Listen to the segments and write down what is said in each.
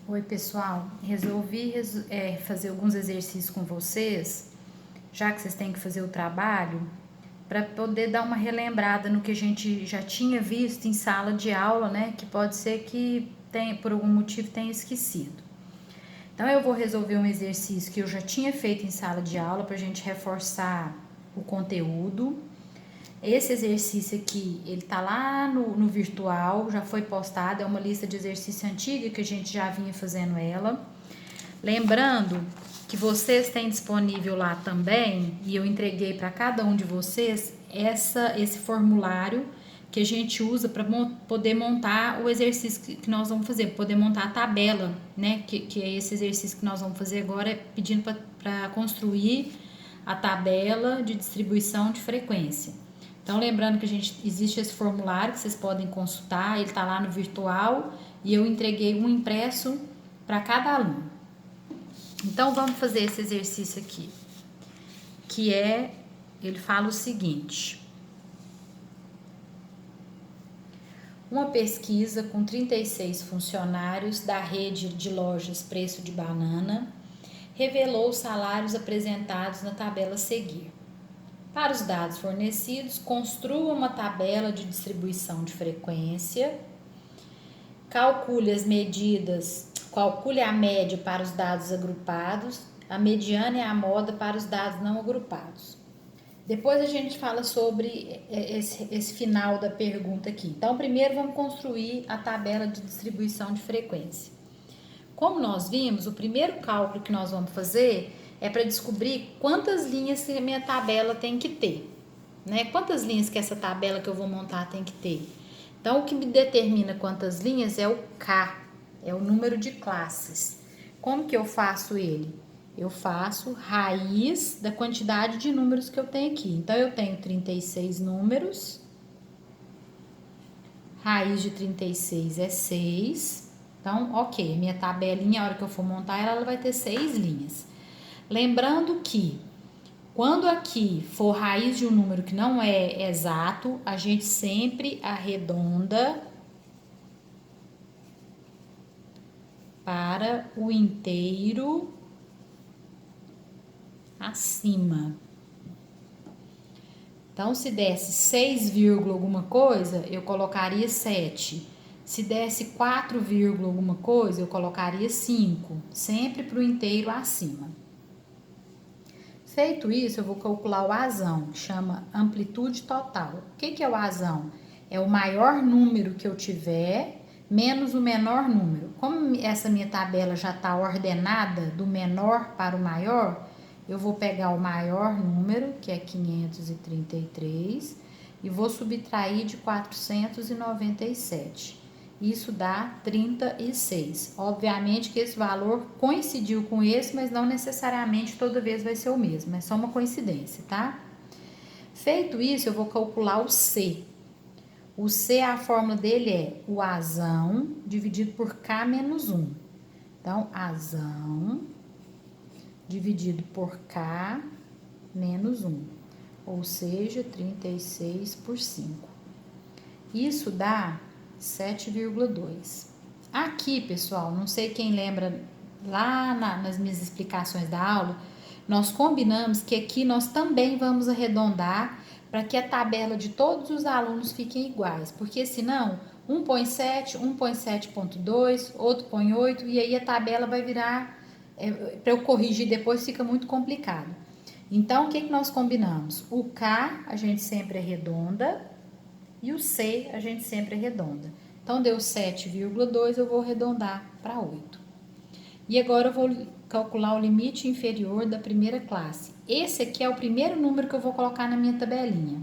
Oi, pessoal. Resolvi fazer alguns exercícios com vocês, já que vocês têm que fazer o trabalho, para poder dar uma relembrada no que a gente já tinha visto em sala de aula, né? Que pode ser que por algum motivo tenha esquecido. Então, eu vou resolver um exercício que eu já tinha feito em sala de aula para a gente reforçar o conteúdo. Esse exercício aqui, ele tá lá no virtual, já foi postado, é uma lista de exercício antiga que a gente já vinha fazendo ela. Lembrando que vocês têm disponível lá também, e eu entreguei para cada um de vocês, esse formulário que a gente usa para poder montar o exercício que nós vamos fazer, poder montar a tabela, né? Que é esse exercício que nós vamos fazer agora, pedindo para construir a tabela de distribuição de frequência. Então, lembrando que existe esse formulário que vocês podem consultar, ele está lá no virtual e eu entreguei um impresso para cada aluno. Então, vamos fazer esse exercício aqui, ele fala o seguinte: uma pesquisa com 36 funcionários da rede de lojas Preço de Banana revelou os salários apresentados na tabela a seguir. Para os dados fornecidos, construa uma tabela de distribuição de frequência, calcule a média para os dados agrupados, a mediana e a moda para os dados não agrupados. Depois a gente fala sobre esse final da pergunta aqui. Então, primeiro vamos construir a tabela de distribuição de frequência. Como nós vimos, o primeiro cálculo que nós vamos fazer é para descobrir quantas linhas que a minha tabela tem que ter, né? Quantas linhas que essa tabela que eu vou montar tem que ter. Então, o que me determina quantas linhas é o K, é o número de classes. Como que eu faço ele? Eu faço raiz da quantidade de números que eu tenho aqui. Então, eu tenho 36 números, raiz de 36 é 6. Então, ok, minha tabelinha, a hora que eu for montar ela vai ter 6 linhas. Lembrando que quando aqui for raiz de um número que não é exato, a gente sempre arredonda para o inteiro acima. Então, se desse 6, alguma coisa, eu colocaria 7. Se desse 4, alguma coisa, eu colocaria 5. Sempre para o inteiro acima. Feito isso, eu vou calcular o asão, que chama amplitude total. O que é o asão? É o maior número que eu tiver, menos o menor número. Como essa minha tabela já está ordenada do menor para o maior, eu vou pegar o maior número, que é 533, e vou subtrair de 497. Isso dá 36. Obviamente que esse valor coincidiu com esse, mas não necessariamente toda vez vai ser o mesmo. É só uma coincidência, tá? Feito isso, eu vou calcular o C. O C, a fórmula dele é o asão dividido por K menos 1. Então, asão dividido por K menos 1. Ou seja, 36 por 5. Isso dá 7,2. Aqui, pessoal, não sei quem lembra lá nas minhas explicações da aula, nós combinamos que aqui nós também vamos arredondar para que a tabela de todos os alunos fiquem iguais, porque senão um põe 7, um põe 7,2, outro põe 8 e aí a tabela vai virar, para eu corrigir depois fica muito complicado. Então, o que nós combinamos? O K a gente sempre arredonda e o C a gente sempre arredonda. Então, deu 7,2, eu vou arredondar para 8. E agora eu vou calcular o limite inferior da primeira classe. Esse aqui é o primeiro número que eu vou colocar na minha tabelinha.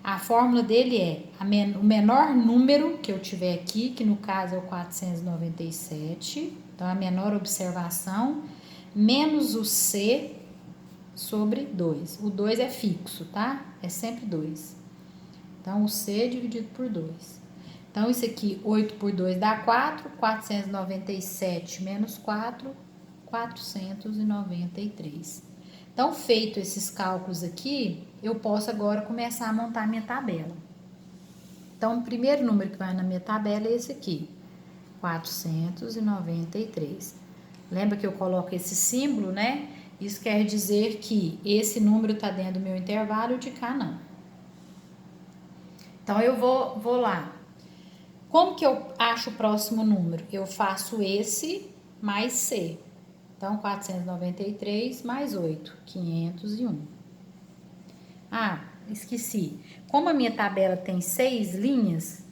A fórmula dele é o menor número que eu tiver aqui, que no caso é o 497, então a menor observação, menos o C sobre 2. O 2 é fixo, tá? É sempre 2. Então, o C dividido por 2. Então, isso aqui, 8 por 2 dá 4. 497 menos 4, 493. Então, feito esses cálculos aqui, eu posso agora começar a montar minha tabela. Então, o primeiro número que vai na minha tabela é esse aqui. 493. Lembra que eu coloco esse símbolo, né? Isso quer dizer que esse número está dentro do meu intervalo e o de cá não. Então, eu vou lá. Como que eu acho o próximo número? Eu faço esse mais C. Então, 493 mais 8, 501. Ah, esqueci. Como a minha tabela tem 6 linhas,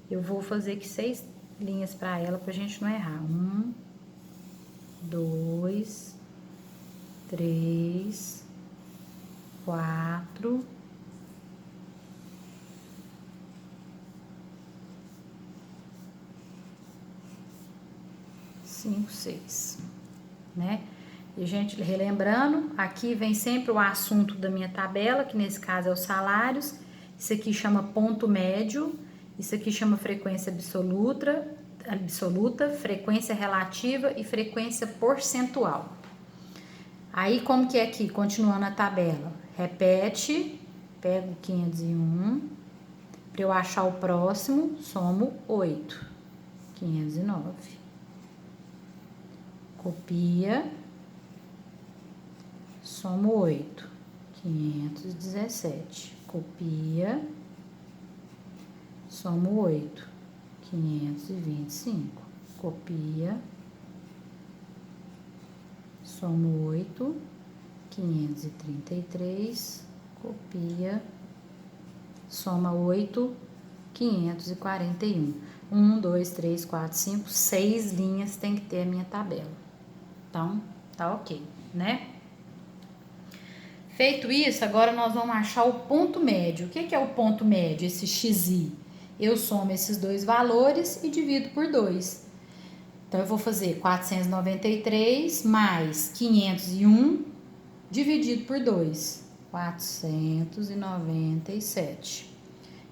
eu vou fazer aqui 6 linhas para ela, pra gente não errar. 1, 2, 3, 4, 5, 6, né? E, gente, relembrando, aqui vem sempre o assunto da minha tabela, que nesse caso é os salários. Isso aqui chama ponto médio, isso aqui chama frequência absoluta, frequência relativa e frequência percentual. Aí, como que é aqui? Continuando a tabela. Repete, pego 501, para eu achar o próximo, somo 8, 509. Copia, somo 8, 517. Copia, somo 8, 525. Copia, somo 8, 533. Copia, soma 8, 541. 1, 2, 3, 4, 5, 6 linhas tem que ter a minha tabela. Então, tá ok, né? Feito isso, agora nós vamos achar o ponto médio. O que é o ponto médio, esse xi? Eu somo esses dois valores e divido por 2. Então, eu vou fazer 493 mais 501 dividido por 2. 497.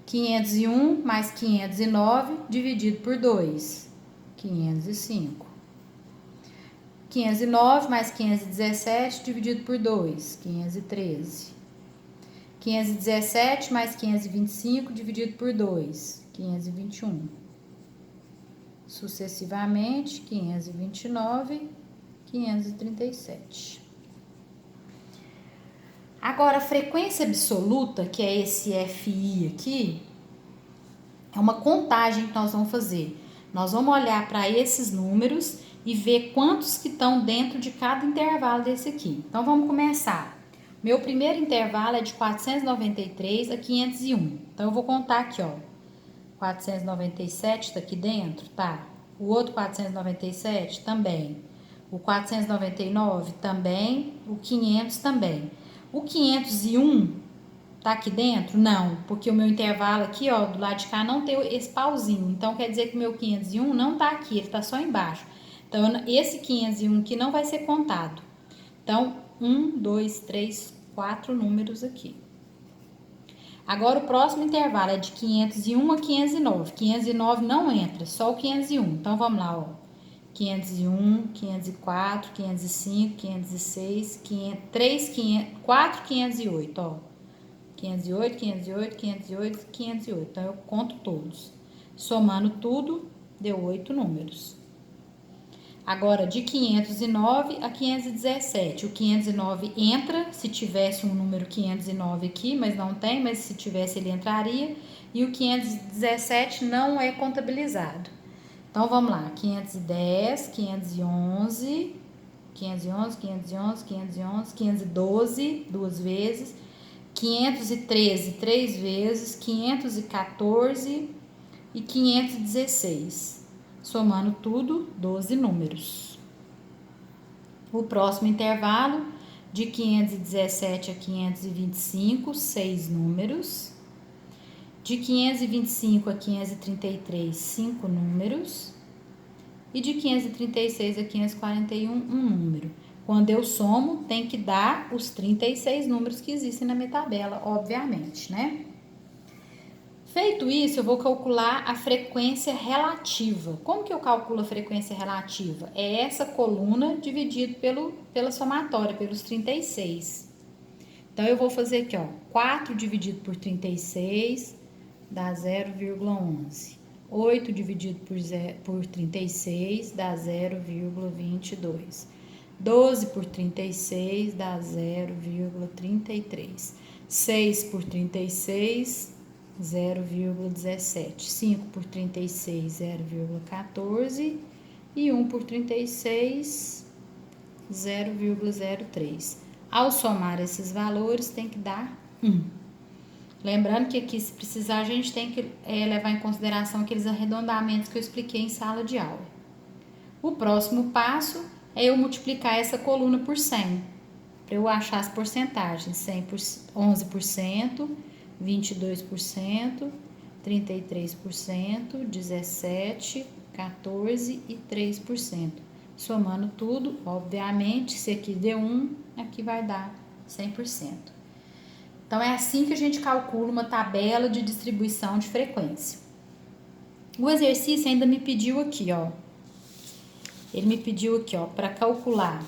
501 mais 509 dividido por 2. 505. 509 mais 517 dividido por 2, 513. 517 mais 525 dividido por 2, 521. Sucessivamente, 529, 537. Agora, a frequência absoluta, que é esse FI aqui, é uma contagem que nós vamos fazer. Nós vamos olhar para esses números e ver quantos que estão dentro de cada intervalo desse aqui. Então, vamos começar. Meu primeiro intervalo é de 493 a 501. Então, eu vou contar aqui, ó. 497 está aqui dentro, tá? O outro 497 também. O 499 também. O 500 também. O 501 tá aqui dentro? Não, porque o meu intervalo aqui, ó, do lado de cá não tem esse pauzinho. Então, quer dizer que o meu 501 não tá aqui, ele tá só embaixo. Então, esse 501 aqui não vai ser contado. Então, 1, 2, 3, 4 números aqui. Agora, o próximo intervalo é de 501 a 509. 509 não entra, só o 501. Então, vamos lá, ó. 501, 504, 505, 506, 503, 4, 508, ó. 508, 508, 508, 508. Então, eu conto todos. Somando tudo, deu 8 números. Agora, de 509 a 517. O 509 entra, se tivesse um número 509 aqui, mas não tem, mas se tivesse ele entraria. E o 517 não é contabilizado. Então, vamos lá. 510, 511, 511, 511, 511, 512, 2 vezes. 513, 3 vezes. 514 e 516. Somando tudo, 12 números. O próximo intervalo, de 517 a 525, 6 números. De 525 a 533, 5 números. E de 536 a 541, um número. Quando eu somo, tem que dar os 36 números que existem na minha tabela, obviamente, né? Feito isso, eu vou calcular a frequência relativa. Como que eu calculo a frequência relativa? É essa coluna dividido pela somatória, pelos 36. Então, eu vou fazer aqui, ó, 4 dividido por 36 dá 0,11. 8 dividido por 36 dá 0,22. 12 por 36 dá 0,33. 6 por 36, 0,17. 5 por 36, 0,14. E 1 por 36, 0,03. Ao somar esses valores, tem que dar 1. Lembrando que aqui, se precisar, a gente tem que levar em consideração aqueles arredondamentos que eu expliquei em sala de aula. O próximo passo é eu multiplicar essa coluna por 100, para eu achar as porcentagens. 100 por 11%, 22%, 33%, 17%, 14% e 3%. Somando tudo, obviamente, se aqui deu 1, aqui vai dar 100%. Então, é assim que a gente calcula uma tabela de distribuição de frequência. O exercício ainda me pediu aqui, ó. Ele me pediu aqui, ó, para calcular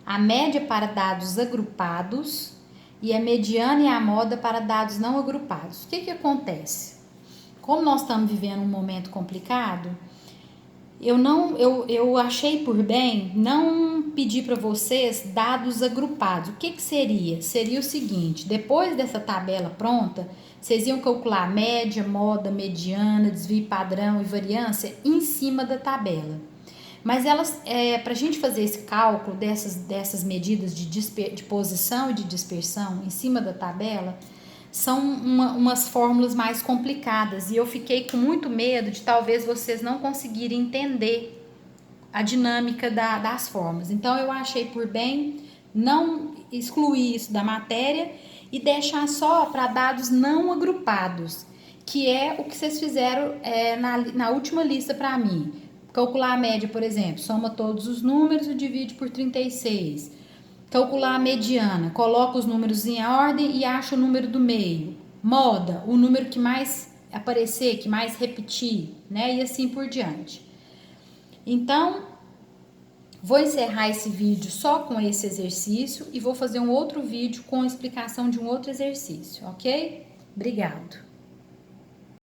a média para dados agrupados e a mediana e a moda para dados não agrupados. O que que acontece? Como nós estamos vivendo um momento complicado, eu achei por bem não pedir para vocês dados agrupados. O que que seria? Seria o seguinte: depois dessa tabela pronta, vocês iam calcular média, moda, mediana, desvio padrão e variância em cima da tabela. Mas elas, para a gente fazer esse cálculo dessas medidas de posição e de dispersão em cima da tabela, são umas fórmulas mais complicadas, e eu fiquei com muito medo de talvez vocês não conseguirem entender a dinâmica das fórmulas. Então, eu achei por bem não excluir isso da matéria e deixar só para dados não agrupados, que é o que vocês fizeram na última lista para mim. Calcular a média, por exemplo, soma todos os números e divide por 36. Calcular a mediana, coloca os números em ordem e acha o número do meio. Moda, o número que mais aparecer, que mais repetir, né? E assim por diante. Então, vou encerrar esse vídeo só com esse exercício e vou fazer um outro vídeo com a explicação de um outro exercício, ok? Obrigado!